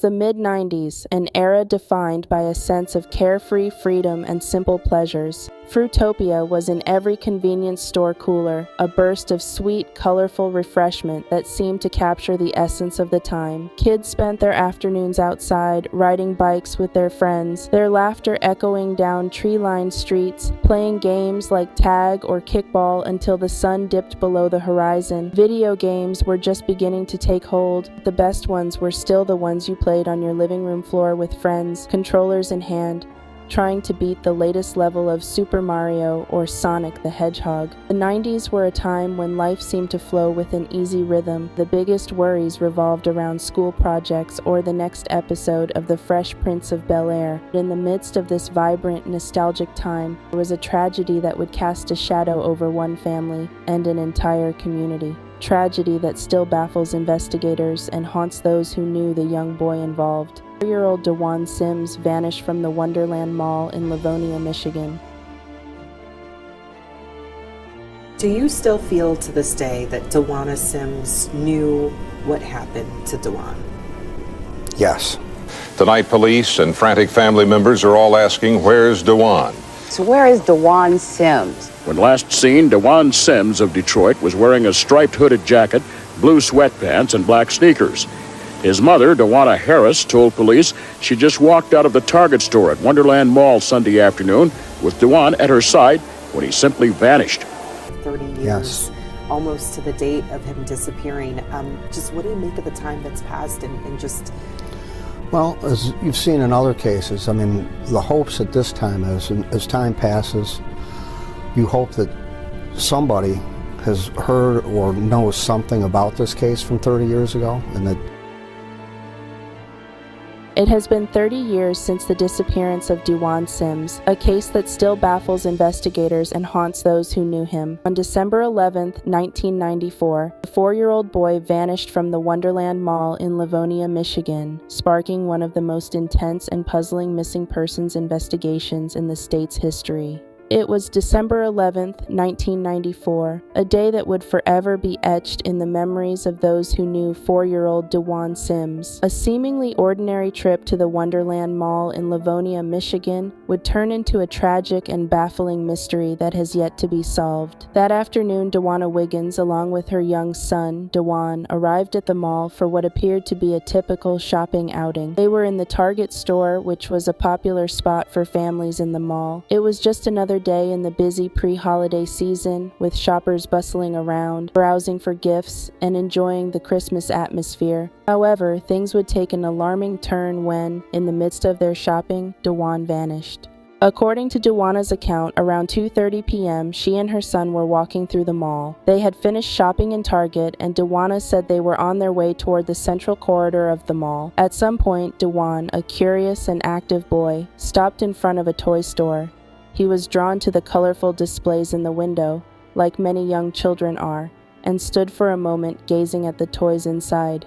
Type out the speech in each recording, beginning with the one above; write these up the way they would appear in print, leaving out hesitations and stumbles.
The mid-90s, an era defined by a sense of carefree freedom and simple pleasures. Fruitopia was in every convenience store cooler, a burst of sweet, colorful refreshment that seemed to capture the essence of the time. Kids spent their afternoons outside, riding bikes with their friends, their laughter echoing down tree-lined streets, playing games like tag or kickball until the sun dipped below the horizon. Video games were just beginning to take hold. The best ones were still the ones you played on your living room floor with friends, controllers in hand, trying to beat the latest level of Super Mario or Sonic the Hedgehog. The 90s were a time when life seemed to flow with an easy rhythm. The biggest worries revolved around school projects or the next episode of The Fresh Prince of Bel-Air. In the midst of this vibrant, nostalgic time, there was a tragedy that would cast a shadow over one family and an entire community. Tragedy that still baffles investigators and haunts those who knew the young boy involved. 4-year-old DeJuan Sims vanished from the Wonderland Mall in Livonia, Michigan. Do you still feel to this day that DeJuan Sims knew what happened to DeJuan? Yes. Tonight, police and frantic family members are all asking, where's DeJuan? So where is DeJuan Sims? When last seen, DeJuan Sims of Detroit was wearing a striped hooded jacket, blue sweatpants, and black sneakers. His mother, DeWanna Harris, told police she just walked out of the Target store at Wonderland Mall Sunday afternoon with DeJuan at her side when he simply vanished. 30 years, Yes. almost to the date of him disappearing. Just what do you make of the time that's passed and just... Well, as you've seen in other cases, I mean, the hopes at this time as time passes, you hope that somebody has heard or knows something about this case from 30 years ago, and that It has been 30 years since the disappearance of DeJuan Sims, a case that still baffles investigators and haunts those who knew him. On December 11, 1994, a 4-year-old boy vanished from the Wonderland Mall in Livonia, Michigan, sparking one of the most intense and puzzling missing persons investigations in the state's history. It was December 11th, 1994, a day that would forever be etched in the memories of those who knew 4-year-old DeJuan Sims. A seemingly ordinary trip to the Wonderland Mall in Livonia, Michigan, would turn into a tragic and baffling mystery that has yet to be solved. That afternoon, DeWanna Wiggins, along with her young son, DeJuan, arrived at the mall for what appeared to be a typical shopping outing. They were in the Target store, which was a popular spot for families in the mall. It was just another day in the busy pre-holiday season, with shoppers bustling around, browsing for gifts, and enjoying the Christmas atmosphere. However, things would take an alarming turn when, in the midst of their shopping, DeJuan vanished. According to DeWanna's account, around 2:30 p.m., she and her son were walking through the mall. They had finished shopping in Target, and DeWanna said they were on their way toward the central corridor of the mall. At some point, DeJuan, a curious and active boy, stopped in front of a toy store. He was drawn to the colorful displays in the window, like many young children are, and stood for a moment gazing at the toys inside.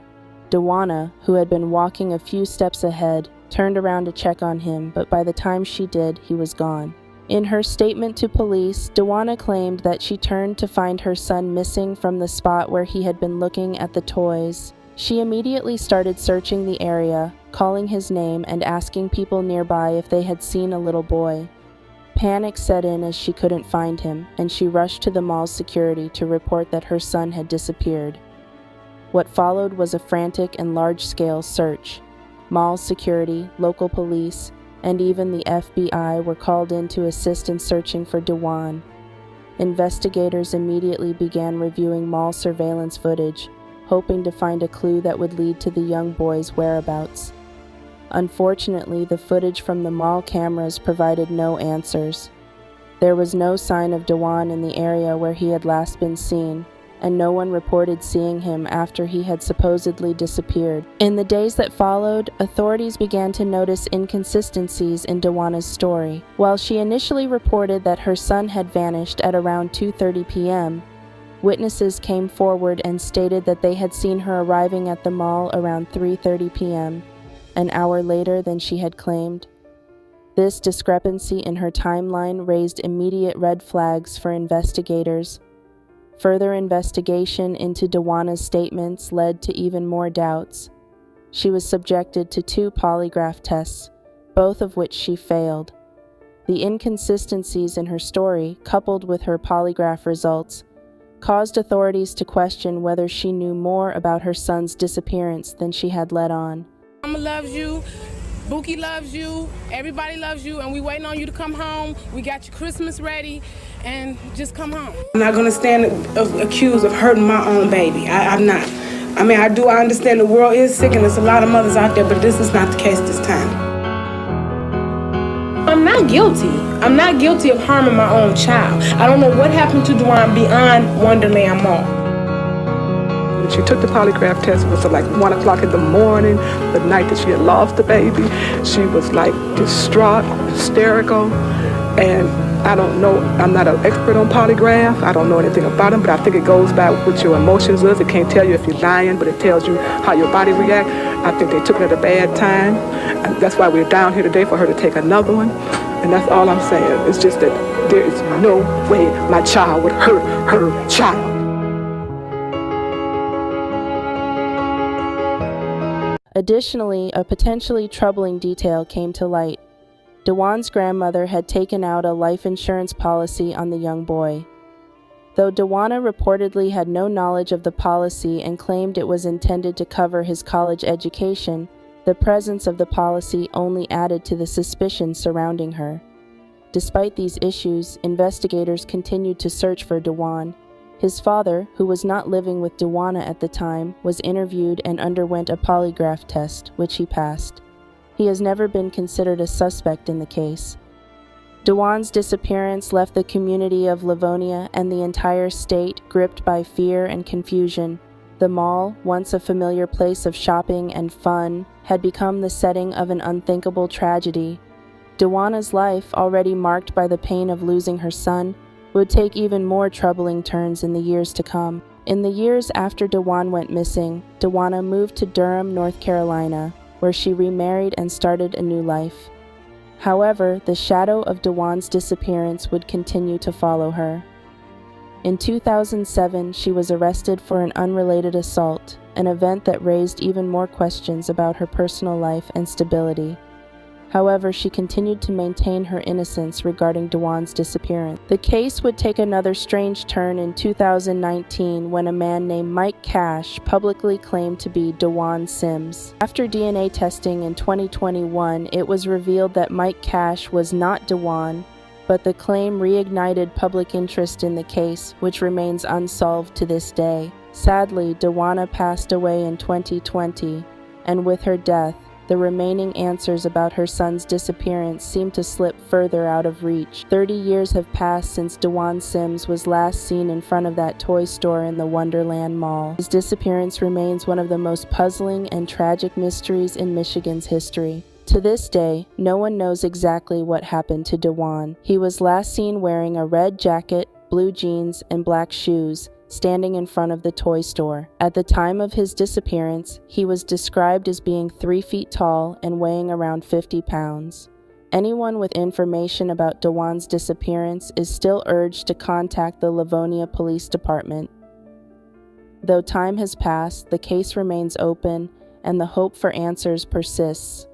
DeWanna, who had been walking a few steps ahead, turned around to check on him, but by the time she did, he was gone. In her statement to police, DeWanna claimed that she turned to find her son missing from the spot where he had been looking at the toys. She immediately started searching the area, calling his name and asking people nearby if they had seen a little boy. Panic set in as she couldn't find him, and she rushed to the mall's security to report that her son had disappeared. What followed was a frantic and large-scale search. Mall security, local police, and even the FBI were called in to assist in searching for DeWann. Investigators immediately began reviewing mall surveillance footage, hoping to find a clue that would lead to the young boy's whereabouts. Unfortunately, the footage from the mall cameras provided no answers. There was no sign of DeWann in the area where he had last been seen, and no one reported seeing him after he had supposedly disappeared. In the days that followed, authorities began to notice inconsistencies in DeWanna's story. While she initially reported that her son had vanished at around 2:30 p.m., witnesses came forward and stated that they had seen her arriving at the mall around 3:30 p.m., an hour later than she had claimed. This discrepancy in her timeline raised immediate red flags for investigators. Further investigation into DeWanna's statements led to even more doubts. She was subjected to 2 polygraph tests, both of which she failed. The inconsistencies in her story, coupled with her polygraph results, caused authorities to question whether she knew more about her son's disappearance than she had let on. Mama loves you, Bookie loves you, everybody loves you, and we waiting on you to come home. We got your Christmas ready, and just come home. I'm not gonna stand accused of hurting my own baby. I'm not. I understand the world is sick and there's a lot of mothers out there, but this is not the case this time. I'm not guilty. I'm not guilty of harming my own child. I don't know what happened to Dewan beyond Wonderland Mall. When she took the polygraph test, it was like 1 o'clock in the morning, the night that she had lost the baby. She was like distraught, hysterical, and I don't know, I'm not an expert on polygraph. I don't know anything about them, but I think it goes by what your emotions is. It can't tell you if you're lying, but it tells you how your body reacts. I think they took it at a bad time. And that's why we're down here today, for her to take another one. And that's all I'm saying. It's just that there is no way my child would hurt her child. Additionally, a potentially troubling detail came to light. Dewan's grandmother had taken out a life insurance policy on the young boy. Though Dewana reportedly had no knowledge of the policy and claimed it was intended to cover his college education, the presence of the policy only added to the suspicion surrounding her. Despite these issues, investigators continued to search for Dewan. His father, who was not living with Dewana at the time, was interviewed and underwent a polygraph test, which he passed. He has never been considered a suspect in the case. Dewan's disappearance left the community of Livonia and the entire state gripped by fear and confusion. The mall, once a familiar place of shopping and fun, had become the setting of an unthinkable tragedy. Dewana's life, already marked by the pain of losing her son, would take even more troubling turns in the years to come. In the years after Dewan went missing, Dewana moved to Durham, North Carolina, where she remarried and started a new life. However, the shadow of Dewan's disappearance would continue to follow her. In 2007, she was arrested for an unrelated assault, an event that raised even more questions about her personal life and stability. However, she continued to maintain her innocence regarding Dewan's disappearance. The case would take another strange turn in 2019 when a man named Mike Cash publicly claimed to be Dewan Sims. After DNA testing in 2021, it was revealed that Mike Cash was not Dewan, but the claim reignited public interest in the case, which remains unsolved to this day. Sadly, Dewana passed away in 2020, and with her death, the remaining answers about her son's disappearance seem to slip further out of reach. 30 years have passed since Dewan Sims was last seen in front of that toy store in the Wonderland Mall. His disappearance remains one of the most puzzling and tragic mysteries in Michigan's history. To this day, no one knows exactly what happened to Dewan. He was last seen wearing a red jacket, blue jeans, and black shoes, standing in front of the toy store. At the time of his disappearance, he was described as being 3 feet tall and weighing around 50 pounds. Anyone with information about Dewan's disappearance is still urged to contact the Livonia Police Department. Though time has passed, the case remains open and the hope for answers persists.